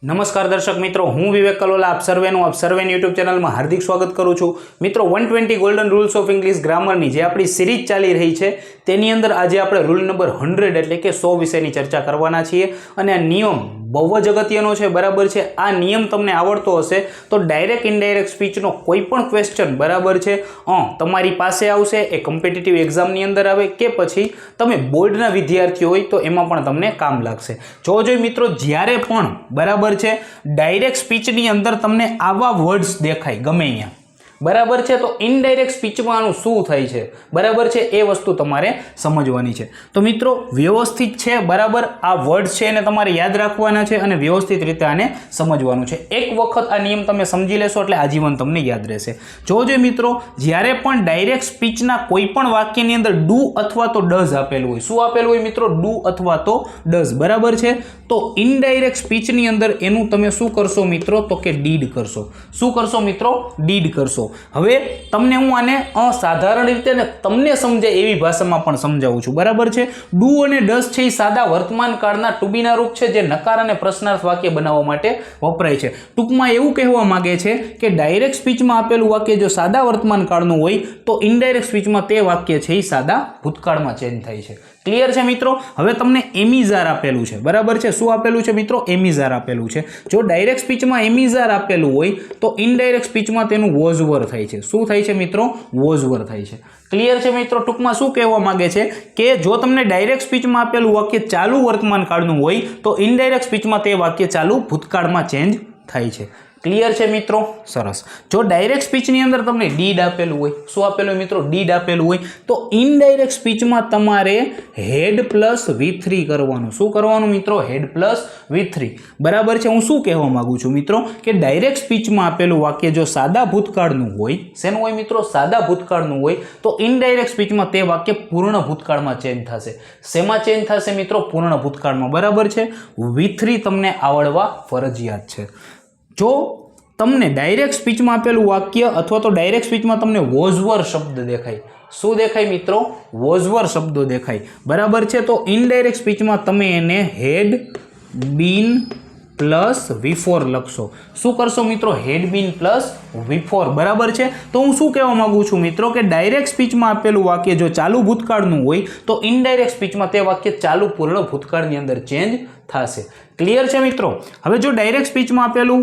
नमस्कार दर्शक मित्रों, हूँ विवेक कलोला आप सर्वेनु यूट्यूब चैनल में हार्दिक स्वागत करूँ छूँ। मित्रों 120 गोल्डन रूल्स ऑफ इंग्लिश ग्रामरनी जे आपणी सीरीज चाली रही है तेनी अंदर आज आपणे रूल नंबर 100 एटले के 100 विषयनी चर्चा करवाना छीए। अने आ नियम बहु ज अगत्यनो छे, बराबर छे। आ नियम तमने आवडतो हशे तो डायरेक्ट इनडायरेक्ट स्पीचनो कोई पण क्वेश्चन बराबर छे तमारी पासे आवशे, ए कॉम्पिटिटिव एक्जामनी अंदर आवे के पछी तमे बोर्डना विद्यार्थी होय तो एमां पण तमने काम लागशे। जोजो मित्रों, ज्यारे पण बराबर छे डायरेक्ट स्पीचनी अंदर तमने आवा वर्ड्स देखाय गमे अहींया, बराबर है। तो इनडायरेक्ट स्पीच में आनु शुं थाय छे, बराबर है, ए वस्तु तमारे समझवानी है। तो मित्रों व्यवस्थित है, बराबर आ वर्ड्स है एने तमारे याद राखवाना है अने व्यवस्थित रीते आने समझवानुं छे। एक वखत आ नियम तमे समझी लेशो एटले आजीवन तमने याद रहेशे। जोजो मित्रों, ज्यारे पण डायरेक्ट स्पीचना कोईपण वाक्यनी अंदर डू अथवा तो डज आपेलुं होय, शुं आपेलुं होय मित्रों? डू अथवा तो डज, बराबर है। तो इनडायरेक्ट स्पीचनी अंदर एनुं तमे शुं करशो मित्रों? तो के डीड करशो। शुं करशो मित्रों? डीड करशो। हवे तमने हूँ आने असाधारण रीते ने तमने समझे एवी भाषामां पण समजावुं छुं, बराबर छे। डू अने डज छे ई सादा वर्तमान काळना टू बी ना रूप छे जे नकार अने प्रश्नार्थ वाक्य बनाववा माटे वपराय छे। टूंकमां एवुं कहेवा मागे छे के डायरेक्ट स्पीचमां आपेलुं वाक्य जो सादा वर्तमान काळनुं होय तो इनडायरेक्ट स्पीचमां ते वाक्य छे ई सादा भूतकाळमां चेन्ज थाय छे। क्लियर है मित्रों? हवे तमने एमिजार आपेलू है, बराबर है। शुं आपेलू है मित्रों? एमिजार आपेलू है। जो डायरेक्ट स्पीच में एमिजार आपेलू होय तो इनडायरेक्ट स्पीच में तेनुं वॉज वर थाय छे। शुं थाय छे मित्रों? वॉज वर थाय छे। क्लियर है मित्रों? टूंकमां शुं कहेवा मांगे छे के जो तमने डायरेक्ट स्पीच में आपेलू वाक्य चालू वर्तमान काळनुं होय तो इनडायरेक्ट स्पीच में ते वाक्य चालू भूतकाळमां चेन्ज थाय छे। क्लियर है मित्रों? सरस। जो डायरेक्ट स्पीचनी अंदर तमने डीड आपेलू होय, शुं आपेलू मित्रों? डीड आपेलू होय तो इनडायरेक्ट स्पीच में तमारे हेड प्लस V3 करवानुं। शुं करवानुं मित्रों? हेड प्लस V3, बराबर है। हूँ शुं कहेवा मांगु छुं मित्रों के डायरेक्ट स्पीच में आपेलू वाक्य जो सादा भूतकाळनुं होय, शेनुं होय मित्रों? सादा भूतकाळनुं होय तो इनडायरेक्ट स्पीच में ते वाक्य पूर्ण भूतकाळमां चेन्ज थशे। शेमां चेन्ज थशे मित्रों? पूर्ण भूतकाळमां, बराबर है। V3 तमने आवडवा फरजियात छे। जो तमने डायरेक्ट स्पीच में आपेलू वाक्य अथवा तो डायरेक्ट स्पीच में तमने वॉजवर शब्द देखाय, शुं देखाय मित्रों? वॉजवर शब्दों देखाय, बराबर है। तो इनडायरेक्ट स्पीच में तमे एने हेड बीन प्लस V4 लखशो। शुं करशो मित्रों? हेड बीन प्लस V4, बराबर है। तो हूँ शुं कहेवा मांगु छुं मित्रों के डायरेक्ट स्पीच में आपेलू वाक्य जो चालू भूतकाळनुं होय तो इनडायरेक्ट स्पीच में ते वाक्य चालू पूर्ण भूतकाळनी अंदर चेन्ज थशे। क्लियर है मित्रों? हवे जो डायरेक्ट स्पीच में आपेलू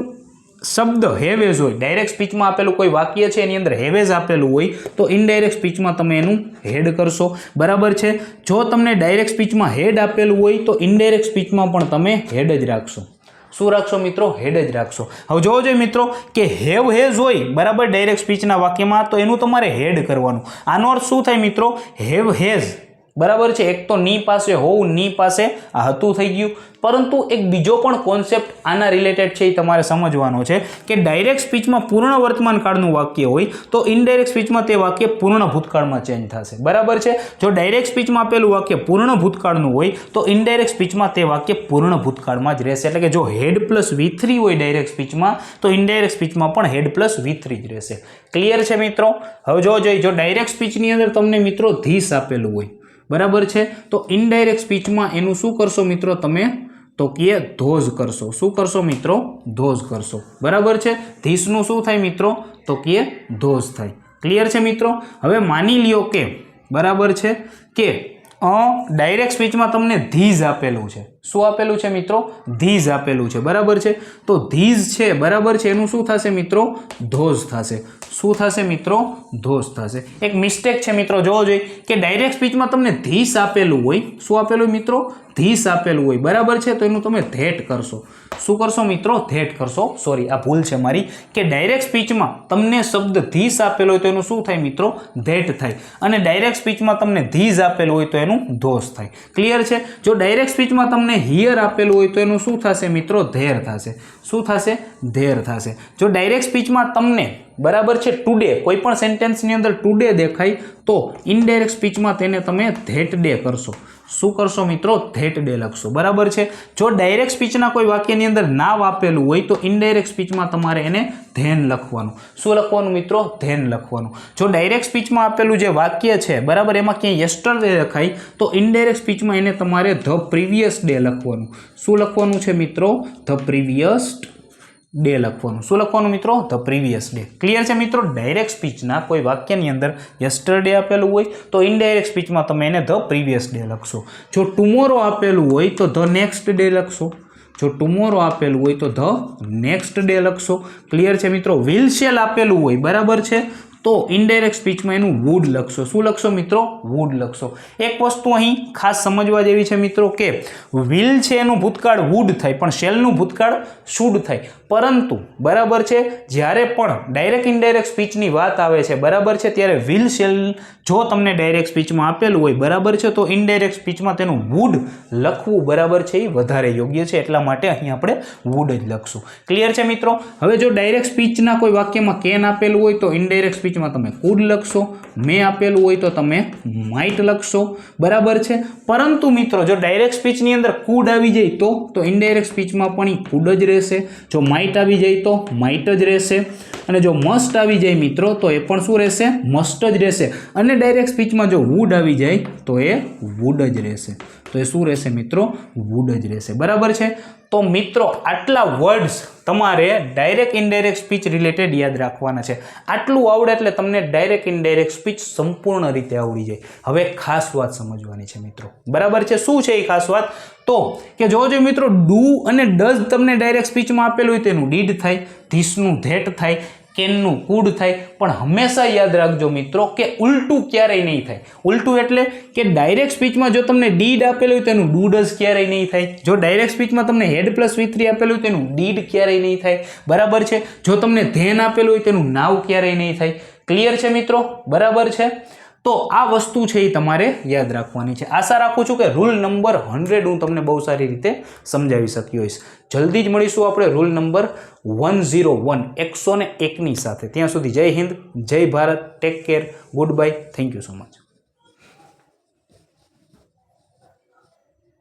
शब्द हेवेज होय, डायरेक्ट स्पीच में आपेलू कोई वाक्य है एनी अंदर हेवेज आपेलू होय तो इनडायरेक्ट स्पीच में तमे एनुं हेड करशो, बराबर है। जो तमने डायरेक्ट स्पीच में हेड आपेलू होय तो इनडायरेक्ट स्पीच में पण तमे हेड ज राखशो। शुं राखशो मित्रों? हेड ज राखशो। हवे जोजो मित्रों के हेव हेज होय, बराबर डायरेक्ट स्पीचना वाक्यमां तो एनुं तमारे हेड करवानुं। आनो अर्थ शुं थाय मित्रों? हेव हेज, बराबर है। एक तो नी पासे हो, नी पासे आ हतुं थई गयुं, परंतु एक बीजो पण कॉन्सेप्ट आना रिलेटेड छे तमारे समझवानो छे के डायरेक्ट स्पीच में पूर्ण वर्तमान काळनुं वाक्य होय तो इनडायरेक्ट स्पीच में ते वाक्य पूर्ण भूतकाळमां चेन्ज थशे, बराबर है। जो डायरेक्ट स्पीच में आपेलू वाक्य पूर्ण भूतकाळनुं होय तो इनडायरेक्ट स्पीच में ते वाक्य पूर्ण भूतकाळमां ज रहेशे। एटले के जो हेड प्लस V3 होय डायरेक्ट स्पीच में तो इनडायरेक्ट स्पीच में पण हेड प्लस V3 ज रहेशे। क्लियर है मित्रों? हवे जो डायरेक्ट स्पीच नी अंदर तमने मित्रों धीस आपेलू होय, बराबर है, तो इनडायरेक्ट स्पीच में एनु शुं करशो मित्रों? तमे तो किए धोज करशो। शुं करशो मित्रों? धोज करशो, बराबर है। धीसनुं शुं थाय मित्रों? तो किए धोज थाय। क्लियर है मित्रों? हवे मानी लियो के बराबर है के डायरेक्ट स्पीच में तमने धीज आपेलू है। शुं आपेलू है मित्रों? धीज आपेलू है, बराबर है। तो धीज है, बराबर है, एनुं शुं थशे मित्रों? धोज थशे। शुं थशे मित्रों? धोज थशे। एक मिस्टेक है मित्रों, जोवो जोईए के डायरेक्ट स्पीच में तमने धीस आपेलू होय, शुं आपेलू मित्रों? धीस आपेलू होय, बराबर है। तो एनुं तमे धेट करशो। शुं करशो मित्रों? धेट करशो। सॉरी, आ भूल है मारी के डायरेक्ट स्पीच में तमने शब्द धीस आपेलो होय तो एनुं शुं थाय मित्रों? धेट थाय, अने डायरेक्ट स्पीच में तमने धीज आपेलो होय तो एनुं धोज थाय। क्लियर है? जो डायरेक्ट स्पीच में तमने हियर आपेलू होय तो एनुं शुं थशे मित्रों? धेर थशे। शुं थशे? धेर थशे। जो डायरेक्ट स्पीच में तमने बराबर है टुडे कोईपण सेंटेन्स नी अंदर टुडे देखाय तो इनडायरेक्ट स्पीच में तेने तमे धेट डे करशो। શું કરશો મિત્રો? ધેટ ડે લખશો. બરાબર છે. જો ડાયરેક્ટ સ્પીચના કોઈ વાક્યની અંદર નાવ આપેલું હોય તો ઇનડાયરેક્ટ સ્પીચમાં તમારે એને ધેન લખવાનું. શું લખવાનું મિત્રો? ધેન લખવાનું. જો ડાયરેક્ટ સ્પીચમાં આપેલું જે વાક્ય છે બરાબર એમાં ક્યાંય યસ્ટરડે લખાય તો ઇનડાયરેક્ટ સ્પીચમાં એને તમારે ધ પ્રીવિયસ ડે લખવાનું. શું લખવાનું છે મિત્રો? ધ પ્રીવિયસ ડે લખવાનું. શું લખવાનું મિત્રો? The previous day. ક્લિયર છે મિત્રો? ડાયરેક્ટ સ્પીચના કોઈ વાક્યની અંદર યસ્ટરડે આપેલું હોય તો ઇનડાયરેક્ટ સ્પીચમાં તમે એને ધ પ્રીવિયસ ડે લખશો. જો ટુમોરો આપેલું હોય તો ધ નેક્સ્ટ ડે લખશો. જો ટુમોરો આપેલું હોય તો ધ નેક્સ્ટ ડે લખશો. ક્લિયર છે મિત્રો? વિલ શેલ આપેલું હોય બરાબર છે તો ઇનડાયરેક્ટ સ્પીચમાં એનું વુડ લખશો. શું લખશો મિત્રો? વુડ લખશો. એક વસ્તુ અહીં ખાસ સમજવા જેવી છે મિત્રો કે વિલ છે એનું ભૂતકાળ વુડ થાય પણ શેલનું ભૂતકાળ શુડ થાય. પરંતુ બરાબર છે જ્યારે પણ ડાયરેક્ટ ઇનડાયરેક્ટ સ્પીચની વાત આવે છે બરાબર છે ત્યારે વિલ શેલ જો તમને ડાયરેક્ટ સ્પીચમાં આપેલું હોય બરાબર છે તો ઇનડાયરેક્ટ સ્પીચમાં તેનું વુડ લખવું બરાબર છે એ વધારે યોગ્ય છે. એટલા માટે અહીં આપણે વુડ જ લખશું. ક્લિયર છે મિત્રો? હવે જો ડાયરેક્ટ સ્પીચના કોઈ વાક્યમાં કેન આપેલું હોય તો ઇનડાયરેક્ટ સ્પીચમાં તમે કુડ લખશો. મે આપેલું હોય તો તમે માઇટ લખશો. બરાબર છે. પરંતુ મિત્રો જો ડાયરેક્ટ સ્પીચની અંદર કુડ આવી જાય તો ઇનડાયરેક્ટ સ્પીચમાં પણ એ કુડ જ રહેશે. જો માઇટ આવી જાય તો માઇટ જ રહેશે. અને જો મસ્ટ આવી જાય મિત્રો તો એ પણ શું રહેશે? મસ્ટ જ રહેશે. અને ડાયરેક્ટ સ્પીચમાં જો વુડ આવી જાય તો એ વુડ જ રહેશે. તો એ શું રહેશે મિત્રો? વુડ જ રહેશે. બરાબર છે. તો મિત્રો આટલા વર્ડ્સ તમારે ડાયરેક્ટ ઇનડાયરેક્ટ સ્પીચ રિલેટેડ યાદ રાખવાના છે. આટલું આવડે એટલે તમને ડાયરેક્ટ ઇનડાયરેક્ટ સ્પીચ સંપૂર્ણ રીતે આવડી જાય. હવે ખાસ વાત સમજવાની છે મિત્રો. બરાબર છે. શું છે એ ખાસ વાત? તો કે જો મિત્રો ડુ અને ડઝ તમને ડાયરેક્ટ સ્પીચમાં આપેલું હોય તેનું ડીડ થાય, ધીસનું ધેટ થાય, કેનનું કુડ થાય. પણ હંમેશા યાદ રાખજો મિત્રો કે ઉલટું ક્યારેય નહીં થાય. ઉલટું એટલે કે ડાયરેક્ટ સ્પીચમાં જો તમને ડીડ આપેલું હોય તેનું ડુ ડઝ ક્યારેય નહીં થાય. જો ડાયરેક્ટ સ્પીચમાં તમને હેડ પ્લસ V3 આપેલું હોય તેનું ડીડ ક્યારેય નહીં થાય. બરાબર છે. જો તમને ધેન આપેલું હોય તેનું નાવ ક્યારેય નહીં થાય. ક્લિયર છે મિત્રો? બરાબર છે. તો આ વસ્તુ છે એ તમારે યાદ રાખવાની છે. આશા રાખું છું કે રૂલ નંબર 100 હું તમને બહુ સારી રીતે સમજાવી શક્યો હોઈશ. જલ્દી જ મળીશું આપણે રૂલ નંબર 101 101 ની સાથે. ત્યાં સુધી જય હિન્દ, જય Bharat, take care, good bye, thank you so much.